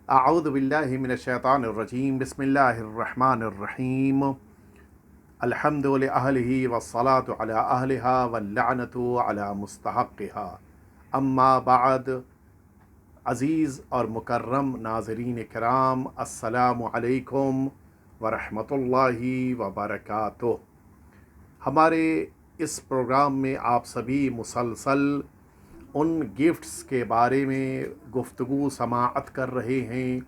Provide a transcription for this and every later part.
اعوذ باللہ من الشیطان الرجیم بسم اللہ الرحمن الرحیم الحمد لأہلہ والصلاة علی اہلہا واللعنۃ علی مستحقها اما بعد. عزیز اور مکرم ناظرین کرام، السلام علیکم ورحمۃ اللہ وبرکاتہ. ہمارے اس پروگرام میں آپ سبھی مسلسل ان گفٹس کے بارے میں گفتگو سماعت کر رہے ہیں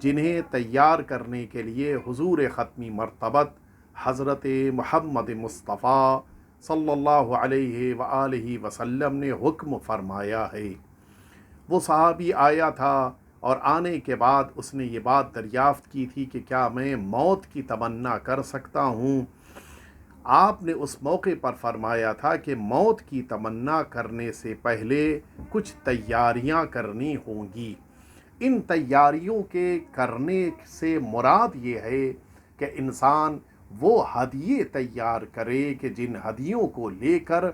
جنہیں تیار کرنے کے لیے حضور ختمی مرتبت حضرت محمد مصطفیٰ صلی اللہ علیہ وآلہ وسلم نے حکم فرمایا ہے. وہ صحابی آیا تھا اور آنے کے بعد اس نے یہ بات دریافت کی تھی کہ کیا میں موت کی تمنا کر سکتا ہوں. آپ نے اس موقع پر فرمایا تھا کہ موت کی تمنا کرنے سے پہلے کچھ تیاریاں کرنی ہوں گی. ان تیاریوں کے کرنے سے مراد یہ ہے کہ انسان وہ ہدیے تیار کرے کہ جن ہدیوں کو لے کر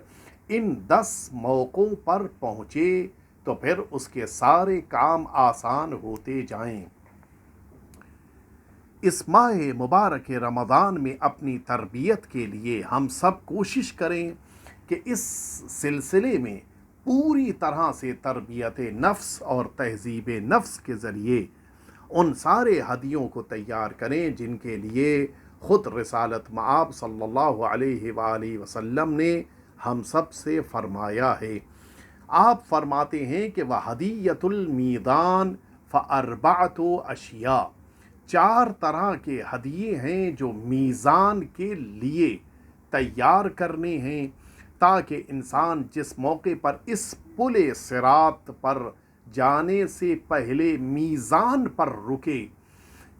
ان 10 موقعوں پر پہنچے تو پھر اس کے سارے کام آسان ہوتے جائیں. اس ماہ مبارک رمضان میں اپنی تربیت کے لیے ہم سب کوشش کریں کہ اس سلسلے میں پوری طرح سے تربیت نفس اور تہذیب نفس کے ذریعے ان سارے ہدیوں کو تیار کریں جن کے لیے خود رسالت مآب صلی اللہ علیہ وآلہ وسلم نے ہم سب سے فرمایا ہے. آپ فرماتے ہیں کہ وَہَدِیَّةُ الْمِیزَان فَأَرْبَعَةُ اشیاء، 4 طرح کے ہدیے ہیں جو میزان کے لیے تیار کرنے ہیں تاکہ انسان جس موقع پر اس پل صراط پر جانے سے پہلے میزان پر رکے،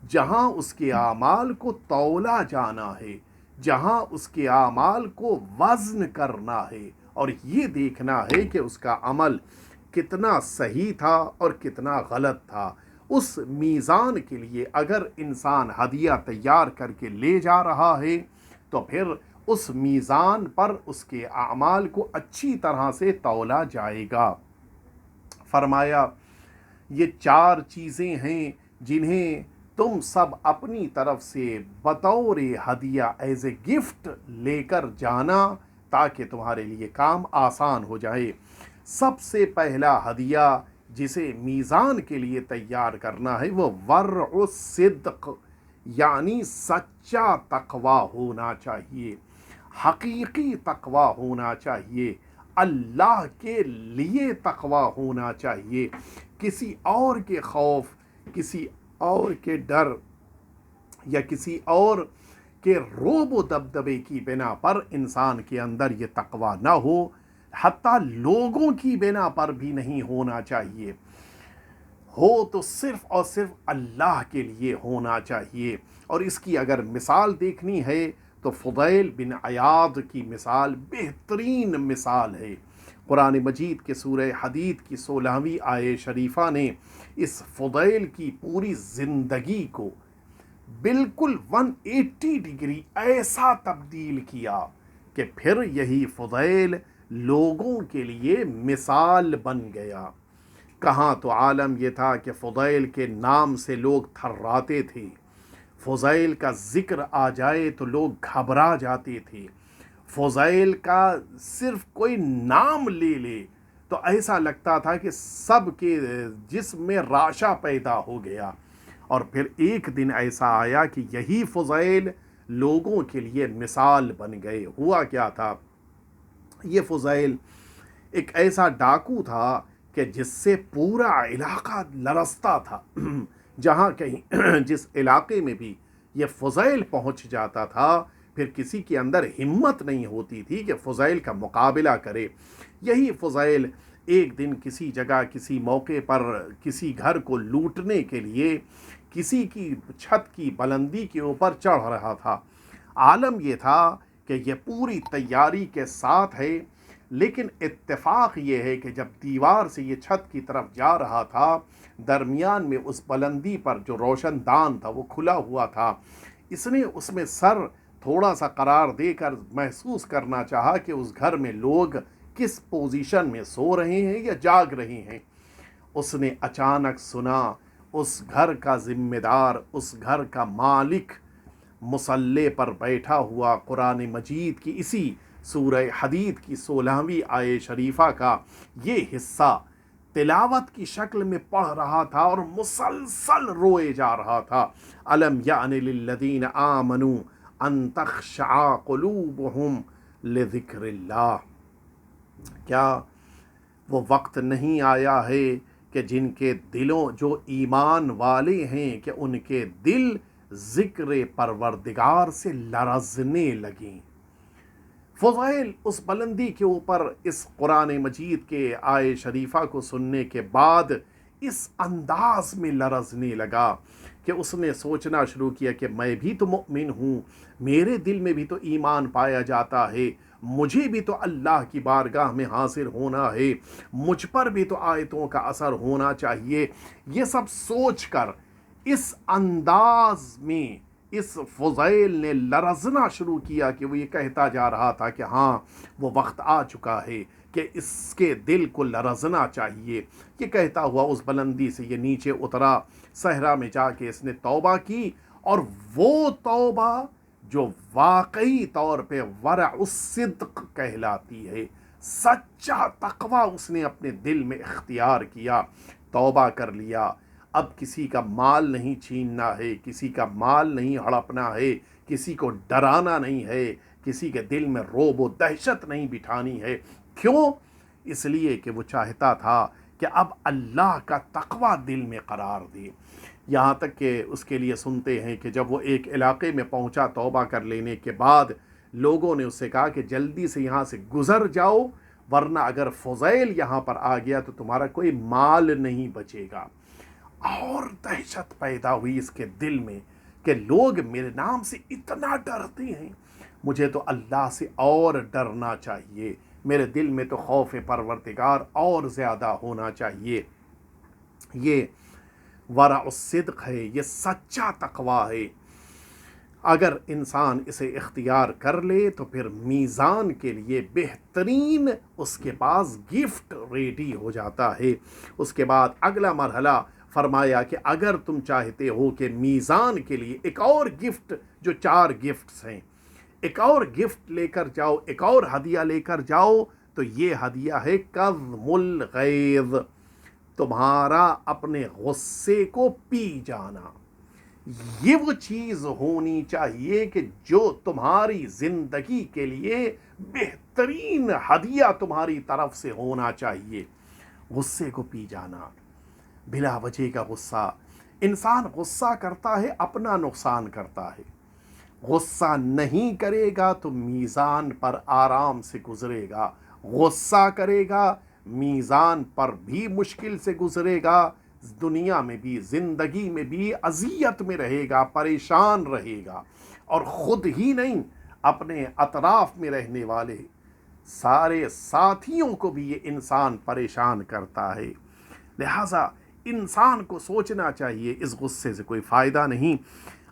جہاں اس کے اعمال کو تولا جانا ہے، جہاں اس کے اعمال کو وزن کرنا ہے اور یہ دیکھنا ہے کہ اس کا عمل کتنا صحیح تھا اور کتنا غلط تھا. اس میزان کے لیے اگر انسان ہدیہ تیار کر کے لے جا رہا ہے تو پھر اس میزان پر اس کے اعمال کو اچھی طرح سے تولا جائے گا. فرمایا یہ 4 چیزیں ہیں جنہیں تم سب اپنی طرف سے بطور ہدیہ ایز اے گفٹ لے کر جانا تاکہ تمہارے لیے کام آسان ہو جائے. سب سے پہلا ہدیہ جسے میزان کے لیے تیار کرنا ہے وہ ورع الصدق، یعنی سچا تقوی ہونا چاہیے، حقیقی تقوی ہونا چاہیے، اللہ کے لیے تقوی ہونا چاہیے. کسی اور کے خوف، کسی اور کے ڈر یا کسی اور کے روب و دبدبے کی بنا پر انسان کے اندر یہ تقوی نہ ہو، حتیٰ لوگوں کی بنا پر بھی نہیں ہونا چاہیے. ہو تو صرف اور صرف اللہ کے لیے ہونا چاہیے. اور اس کی اگر مثال دیکھنی ہے تو فضیل بن عیاض کی مثال بہترین مثال ہے. قرآن مجید کے سورہ حدید کی 16ویں آیہ شریفہ نے اس فضیل کی پوری زندگی کو بالکل 180 ڈگری ایسا تبدیل کیا کہ پھر یہی فضیل لوگوں کے لیے مثال بن گیا. کہاں تو عالم یہ تھا کہ فضیل کے نام سے لوگ تھراتے تھے، فضیل کا ذکر آ جائے تو لوگ گھبرا جاتے تھے، فضیل کا صرف کوئی نام لے لے تو ایسا لگتا تھا کہ سب کے جسم میں راشا پیدا ہو گیا. اور پھر ایک دن ایسا آیا کہ یہی فضیل لوگوں کے لیے مثال بن گئے. ہوا کیا تھا؟ یہ فضیل ایک ایسا ڈاکو تھا کہ جس سے پورا علاقہ لرزتا تھا. جہاں کہیں جس علاقے میں بھی یہ فضیل پہنچ جاتا تھا پھر کسی کے اندر ہمت نہیں ہوتی تھی کہ فضیل کا مقابلہ کرے. یہی فضیل ایک دن کسی جگہ کسی موقع پر کسی گھر کو لوٹنے کے لیے کسی کی چھت کی بلندی کے اوپر چڑھ رہا تھا. عالم یہ تھا کہ یہ پوری تیاری کے ساتھ ہے، لیکن اتفاق یہ ہے کہ جب دیوار سے یہ چھت کی طرف جا رہا تھا درمیان میں اس بلندی پر جو روشن دان تھا وہ کھلا ہوا تھا. اس نے اس میں سر تھوڑا سا قرار دے کر محسوس کرنا چاہا کہ اس گھر میں لوگ کس پوزیشن میں سو رہے ہیں یا جاگ رہے ہیں. اس نے اچانک سنا اس گھر کا ذمہ دار، اس گھر کا مالک مصلے پر بیٹھا ہوا قرآن مجید کی اسی سورہ حدید کی 16ویں آیہ شریفہ کا یہ حصہ تلاوت کی شکل میں پڑھ رہا تھا اور مسلسل روئے جا رہا تھا۔ الم یعن للذین آمنوا ان تخشع قلوبہم لذکر اللہ، کیا وہ وقت نہیں آیا ہے کہ جن کے دلوں، جو ایمان والے ہیں، کہ ان کے دل ذکر پروردگار سے لرزنے لگیں۔ فضائل اس بلندی کے اوپر اس قرآن مجید کے آیہ شریفہ کو سننے کے بعد اس انداز میں لرزنے لگا کہ اس نے سوچنا شروع کیا کہ میں بھی تو مؤمن ہوں، میرے دل میں بھی تو ایمان پایا جاتا ہے، مجھے بھی تو اللہ کی بارگاہ میں حاضر ہونا ہے، مجھ پر بھی تو آیتوں کا اثر ہونا چاہیے۔ یہ سب سوچ کر اس انداز میں اس فضیل نے لرزنا شروع کیا کہ وہ یہ کہتا جا رہا تھا کہ ہاں وہ وقت آ چکا ہے کہ اس کے دل کو لرزنا چاہیے۔ یہ کہتا ہوا اس بلندی سے یہ نیچے اترا، صحرا میں جا کے اس نے توبہ کی، اور وہ توبہ جو واقعی طور پہ ورع الصدق کہلاتی ہے، سچا تقوی اس نے اپنے دل میں اختیار کیا، توبہ کر لیا۔ اب کسی کا مال نہیں چھیننا ہے، کسی کا مال نہیں ہڑپنا ہے، کسی کو ڈرانا نہیں ہے، کسی کے دل میں رعب و دہشت نہیں بٹھانی ہے۔ کیوں؟ اس لیے کہ وہ چاہتا تھا کہ اب اللہ کا تقوی دل میں قرار دے۔ یہاں تک کہ اس کے لیے سنتے ہیں کہ جب وہ ایک علاقے میں پہنچا توبہ کر لینے کے بعد، لوگوں نے اس سے کہا کہ جلدی سے یہاں سے گزر جاؤ، ورنہ اگر فضیل یہاں پر آ گیا تو تمہارا کوئی مال نہیں بچے گا۔ اور دہشت پیدا ہوئی اس کے دل میں کہ لوگ میرے نام سے اتنا ڈرتے ہیں، مجھے تو اللہ سے اور ڈرنا چاہیے، میرے دل میں تو خوف پروردگار اور زیادہ ہونا چاہیے۔ یہ ورع الصدق ہے، یہ سچا تقوی ہے۔ اگر انسان اسے اختیار کر لے تو پھر میزان کے لیے بہترین اس کے پاس گفٹ ریڈی ہو جاتا ہے۔ اس کے بعد اگلا مرحلہ فرمایا کہ اگر تم چاہتے ہو کہ میزان کے لیے ایک اور گفٹ، جو 4 گفٹس ہیں، ایک اور گفٹ لے کر جاؤ، ایک اور ہدیہ لے کر جاؤ، تو یہ ہدیہ ہے کظم الغیظ، تمہارا اپنے غصے کو پی جانا۔ یہ وہ چیز ہونی چاہیے کہ جو تمہاری زندگی کے لیے بہترین ہدیہ تمہاری طرف سے ہونا چاہیے، غصے کو پی جانا، بلا وجہ کا غصہ۔ انسان غصہ کرتا ہے، اپنا نقصان کرتا ہے۔ غصہ نہیں کرے گا تو میزان پر آرام سے گزرے گا، غصہ کرے گا میزان پر بھی مشکل سے گزرے گا، دنیا میں بھی، زندگی میں بھی اذیت میں رہے گا، پریشان رہے گا، اور خود ہی نہیں، اپنے اطراف میں رہنے والے سارے ساتھیوں کو بھی یہ انسان پریشان کرتا ہے۔ لہٰذا انسان کو سوچنا چاہیے اس غصے سے کوئی فائدہ نہیں۔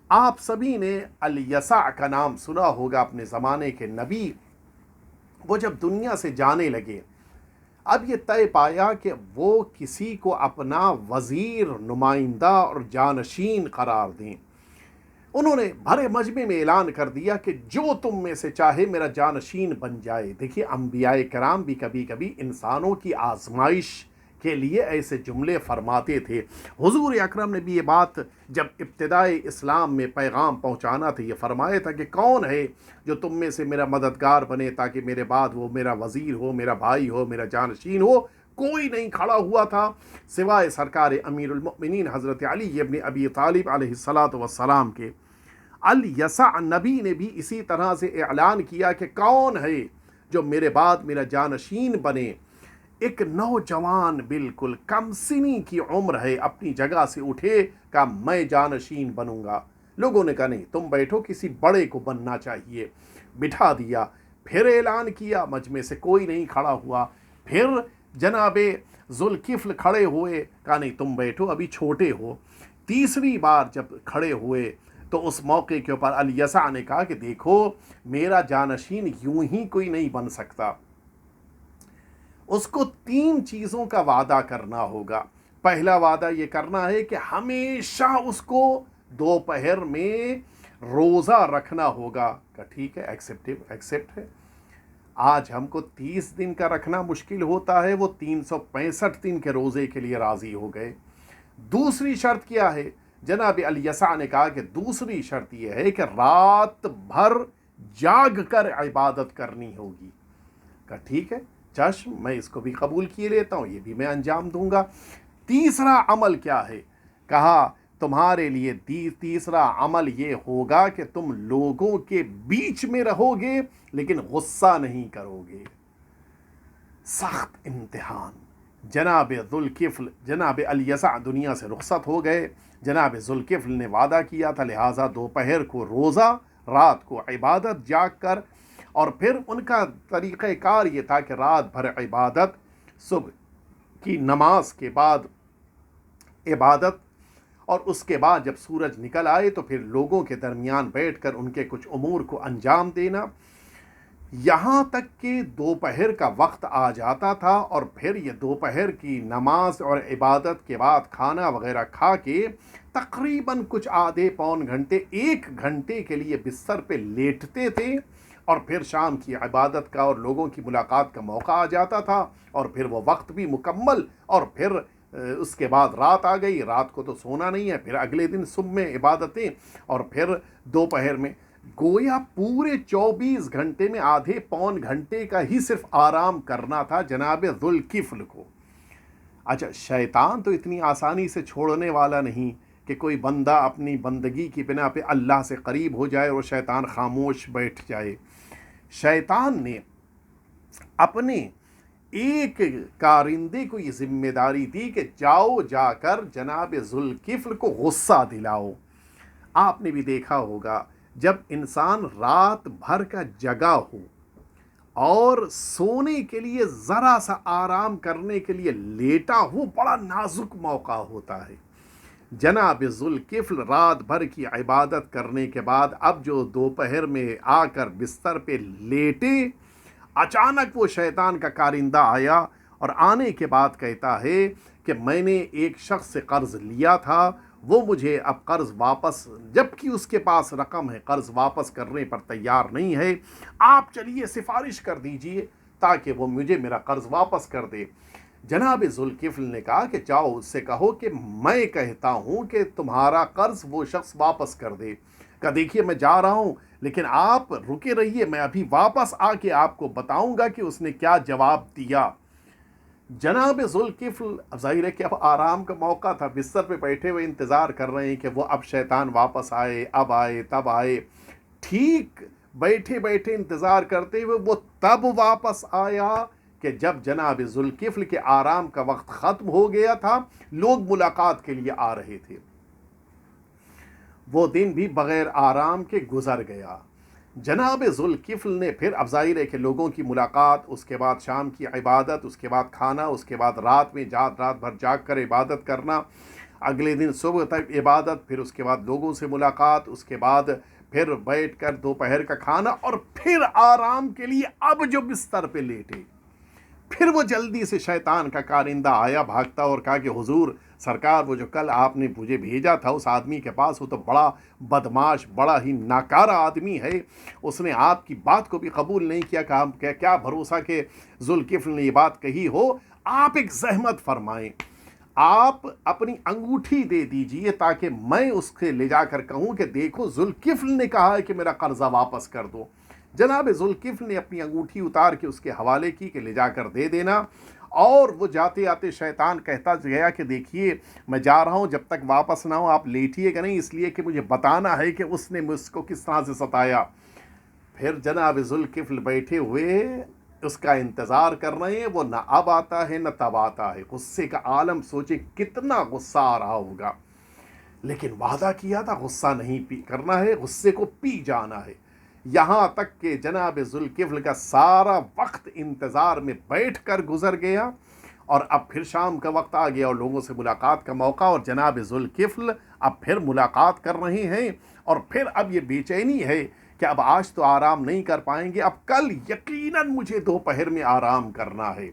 آپ سبھی نے الیسع کا نام سنا ہوگا، اپنے زمانے کے نبی۔ وہ جب دنیا سے جانے لگے، اب یہ طے پایا کہ وہ کسی کو اپنا وزیر، نمائندہ اور جانشین قرار دیں۔ انہوں نے بھرے مجمع میں اعلان کر دیا کہ جو تم میں سے چاہے میرا جانشین بن جائے۔ دیکھیے انبیاء کرام بھی کبھی کبھی انسانوں کی آزمائش کے لیے ایسے جملے فرماتے تھے۔ حضور اکرم نے بھی یہ بات جب ابتدائے اسلام میں پیغام پہنچانا تھا، یہ فرمایا تھا کہ کون ہے جو تم میں سے میرا مددگار بنے تاکہ میرے بعد وہ میرا وزیر ہو، میرا بھائی ہو، میرا جانشین ہو۔ کوئی نہیں کھڑا ہوا تھا سوائے سرکار امیر المؤمنین حضرت علی ابن ابی طالب علیہ الصلاۃ والسلام کے۔ الیسع نبی نے بھی اسی طرح سے اعلان کیا کہ کون ہے جو میرے بعد میرا جانشین بنے۔ ایک نوجوان بالکل کم سنی کی عمر ہے، اپنی جگہ سے اٹھے، کہا میں جانشین بنوں گا۔ لوگوں نے کہا نہیں، تم بیٹھو، کسی بڑے کو بننا چاہیے۔ بٹھا دیا، پھر اعلان کیا، مجمع سے کوئی نہیں کھڑا ہوا۔ پھر جناب ذوالکفل کھڑے ہوئے، کہا نہیں تم بیٹھو، ابھی چھوٹے ہو۔ تیسری بار جب کھڑے ہوئے تو اس موقع کے اوپر الیسع نے کہا کہ دیکھو میرا جانشین یوں ہی کوئی نہیں بن سکتا، اس کو 3 چیزوں کا وعدہ کرنا ہوگا۔ پہلا وعدہ یہ کرنا ہے کہ ہمیشہ اس کو دوپہر میں روزہ رکھنا ہوگا. کہ ٹھیک ہے، ایکسیپٹ ہے. آج ہم کو 30 دن کا رکھنا مشکل ہوتا ہے، وہ 365 دن کے روزے کے لیے راضی ہو گئے. دوسری شرط کیا ہے؟ جناب الیسع نے کہا کہ دوسری شرط یہ ہے کہ رات بھر جاگ کر عبادت کرنی ہوگی. کہا ٹھیک ہے، چشم، میں اس کو بھی قبول کیے لیتا ہوں، یہ بھی میں انجام دوں گا. تیسرا عمل کیا ہے؟ کہا تمہارے لیے تیسرا عمل یہ ہوگا کہ تم لوگوں کے بیچ میں رہو گے لیکن غصہ نہیں کرو گے. سخت امتحان. جناب ذوالکفل، جناب الیسع دنیا سے رخصت ہو گئے. جناب ذوالکفل نے وعدہ کیا تھا، لہٰذا دوپہر کو روزہ، رات کو عبادت جاگ کر. اور پھر ان کا طریقہ کار یہ تھا کہ رات بھر عبادت، صبح کی نماز کے بعد عبادت، اور اس کے بعد جب سورج نکل آئے تو پھر لوگوں کے درمیان بیٹھ کر ان کے کچھ امور کو انجام دینا. یہاں تک کہ دوپہر کا وقت آ جاتا تھا اور پھر یہ دوپہر کی نماز اور عبادت کے بعد کھانا وغیرہ کھا کے تقریباً کچھ آدھے پون گھنٹے، 1 گھنٹے کے لیے بستر پہ لیٹتے تھے، اور پھر شام کی عبادت کا اور لوگوں کی ملاقات کا موقع آ جاتا تھا، اور پھر وہ وقت بھی مکمل، اور پھر اس کے بعد رات آ گئی. رات کو تو سونا نہیں ہے، پھر اگلے دن صبح میں عبادتیں، اور پھر دوپہر میں. گویا پورے 24 گھنٹے میں آدھے پون گھنٹے کا ہی صرف آرام کرنا تھا جناب ذوالکفل کو. اچھا، شیطان تو اتنی آسانی سے چھوڑنے والا نہیں کہ کوئی بندہ اپنی بندگی کی بنا پہ اللہ سے قریب ہو جائے اور شیطان خاموش بیٹھ جائے. شیطان نے اپنے ایک کارندے کو یہ ذمہ داری دی کہ جاؤ، جا کر جناب ذوالکفل کو غصہ دلاؤ. آپ نے بھی دیکھا ہوگا جب انسان رات بھر کا جگا ہو اور سونے کے لیے ذرا سا آرام کرنے کے لیے لیٹا ہو، بڑا نازک موقع ہوتا ہے. جناب ذوالکفل رات بھر کی عبادت کرنے کے بعد اب جو دوپہر میں آ کر بستر پہ لیٹے، اچانک وہ شیطان کا کارندہ آیا اور آنے کے بعد کہتا ہے کہ میں نے ایک شخص سے قرض لیا تھا، وہ مجھے اب قرض واپس، جبکہ اس کے پاس رقم ہے، قرض واپس کرنے پر تیار نہیں ہے. آپ چلیے سفارش کر دیجئے تاکہ وہ مجھے میرا قرض واپس کر دے. جناب ذوالکفل نے کہا کہ جاؤ اس سے کہو کہ میں کہتا ہوں کہ تمہارا قرض وہ شخص واپس کر دے. کہا دیکھیے میں جا رہا ہوں لیکن آپ رکے رہیے، میں ابھی واپس آ کے آپ کو بتاؤں گا کہ اس نے کیا جواب دیا. جناب ذوالکفل، ظاہر ہے کہ اب آرام کا موقع تھا، بستر پہ بیٹھے ہوئے انتظار کر رہے ہیں کہ وہ اب شیطان واپس آئے، اب آئے تب آئے. ٹھیک بیٹھے بیٹھے انتظار کرتے ہوئے وہ تب واپس آیا کہ جب جناب ذوالکفل کے آرام کا وقت ختم ہو گیا تھا، لوگ ملاقات کے لیے آ رہے تھے. وہ دن بھی بغیر آرام کے گزر گیا. جناب ذوالکفل نے پھر، اب ظاہر ہے کہ لوگوں کی ملاقات، اس کے بعد شام کی عبادت، اس کے بعد کھانا، اس کے بعد رات میں رات بھر جاگ کر عبادت کرنا، اگلے دن صبح تک عبادت، پھر اس کے بعد لوگوں سے ملاقات، اس کے بعد پھر بیٹھ کر دوپہر کا کھانا، اور پھر آرام کے لیے اب جو بستر پہ لیٹے. پھر وہ جلدی سے شیطان کا کارندہ آیا بھاگتا اور کہا کہ حضور سرکار، وہ جو کل آپ نے مجھے بھیجا تھا اس آدمی کے پاس، وہ تو بڑا بدماش، بڑا ہی ناکارہ آدمی ہے، اس نے آپ کی بات کو بھی قبول نہیں کیا. کہ کیا بھروسہ کہ ذوالکفل نے یہ بات کہی ہو. آپ ایک زحمت فرمائیں، آپ اپنی انگوٹھی دے دیجئے تاکہ میں اس سے لے جا کر کہوں کہ دیکھو ذوالکفل نے کہا ہے کہ میرا قرضہ واپس کر دو. جناب ذوالکفل نے اپنی انگوٹھی اتار کے اس کے حوالے کی کہ لے جا کر دے دینا. اور وہ جاتے آتے شیطان کہتا گیا کہ دیکھیے میں جا رہا ہوں، جب تک واپس نہ ہو آپ لیٹیے گا نہیں، اس لیے کہ مجھے بتانا ہے کہ اس نے مجھ کو کس طرح سے ستایا. پھر جناب ذوالکفل بیٹھے ہوئے اس کا انتظار کر رہے ہیں، وہ نہ اب آتا ہے نہ تب آتا ہے. غصے کا عالم، سوچے کتنا غصہ آ رہا ہوگا. لیکن وعدہ کیا تھا غصہ نہیں کرنا ہے، غصے کو پی جانا ہے. یہاں تک کہ جناب ذوالکفل کا سارا وقت انتظار میں بیٹھ کر گزر گیا، اور اب پھر شام کا وقت آ گیا اور لوگوں سے ملاقات کا موقع، اور جناب ذوالکفل اب پھر ملاقات کر رہے ہیں. اور پھر اب یہ بے چینی ہے کہ اب آج تو آرام نہیں کر پائیں گے، اب کل یقیناً مجھے دوپہر میں آرام کرنا ہے.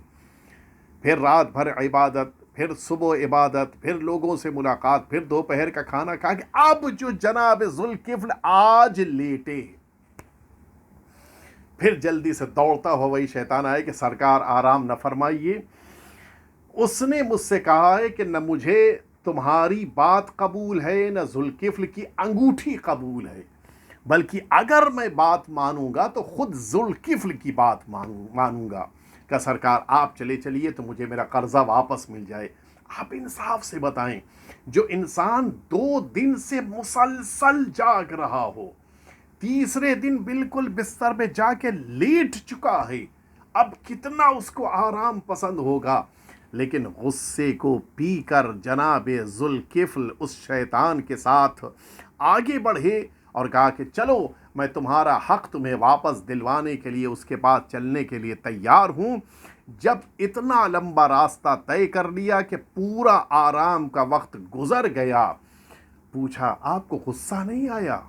پھر رات بھر عبادت، پھر صبح عبادت، پھر لوگوں سے ملاقات، پھر دوپہر کا کھانا کھا کے اب جو جناب ذوالکفل آج لیٹے، پھر جلدی سے دوڑتا ہوا وہی شیطان آئے کہ سرکار آرام نہ فرمائیے. اس نے مجھ سے کہا ہے کہ نہ مجھے تمہاری بات قبول ہے نہ ذوالکفل کی انگوٹھی قبول ہے، بلکہ اگر میں بات مانوں گا تو خود ذوالکفل کی بات مانوں گا کہ سرکار آپ چلیے تو مجھے میرا قرضہ واپس مل جائے. آپ انصاف سے بتائیں، جو انسان 2 دن سے مسلسل جاگ رہا ہو، تیسرے دن بالکل بستر پہ جا کے لیٹ چکا ہے، اب کتنا اس کو آرام پسند ہوگا. لیکن غصے کو پی کر جناب ذوالکفل اس شیطان کے ساتھ آگے بڑھے اور کہا کہ چلو میں تمہارا حق تمہیں واپس دلوانے کے لیے اس کے بعد چلنے کے لیے تیار ہوں. جب اتنا لمبا راستہ طے کر لیا کہ پورا آرام کا وقت گزر گیا، پوچھا آپ کو غصہ نہیں آیا؟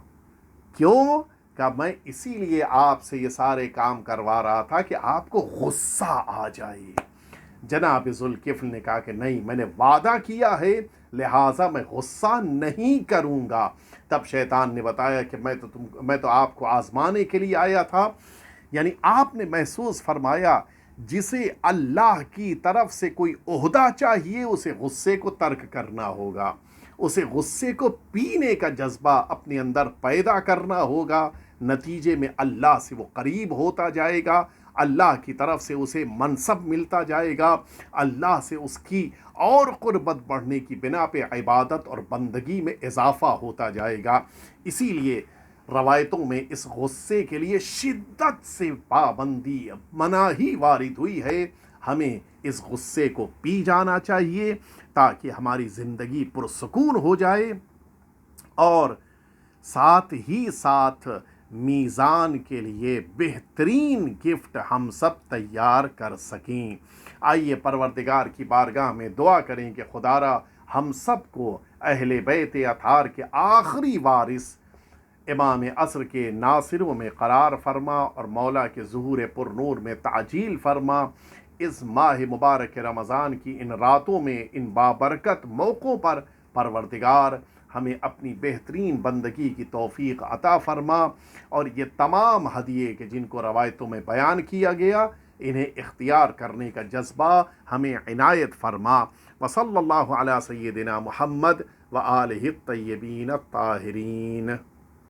کیوں؟ کہ میں اسی لیے آپ سے یہ سارے کام کروا رہا تھا کہ آپ کو غصہ آ جائے. جناب ذوالکفل نے کہا کہ نہیں، میں نے وعدہ کیا ہے لہٰذا میں غصہ نہیں کروں گا. تب شیطان نے بتایا کہ میں تو آپ کو آزمانے کے لیے آیا تھا. یعنی آپ نے محسوس فرمایا جسے اللہ کی طرف سے کوئی عہدہ چاہیے اسے غصے کو ترک کرنا ہوگا، اسے غصے کو پینے کا جذبہ اپنے اندر پیدا کرنا ہوگا. نتیجے میں اللہ سے وہ قریب ہوتا جائے گا، اللہ کی طرف سے اسے منصب ملتا جائے گا، اللہ سے اس کی اور قربت بڑھنے کی بنا پہ عبادت اور بندگی میں اضافہ ہوتا جائے گا. اسی لیے روایتوں میں اس غصے کے لیے شدت سے پابندی، مناہی وارد ہوئی ہے. ہمیں اس غصے کو پی جانا چاہیے تاکہ ہماری زندگی پرسکون ہو جائے اور ساتھ ہی ساتھ میزان کے لیے بہترین گفٹ ہم سب تیار کر سکیں. آئیے پروردگار کی بارگاہ میں دعا کریں کہ خدارا ہم سب کو اہل بیت اطہار کے آخری وارث امام عصر کے ناصروں میں قرار فرما اور مولا کے ظہور پر نور میں تعجیل فرما. اس ماہ مبارک رمضان کی ان راتوں میں، ان بابرکت موقعوں پر پروردگار ہمیں اپنی بہترین بندگی کی توفیق عطا فرما اور یہ تمام ہدیے کہ جن کو روایتوں میں بیان کیا گیا انہیں اختیار کرنے کا جذبہ ہمیں عنایت فرما. وصلی اللہ علی سیدنا محمد وآلہ الطیبین الطاہرین.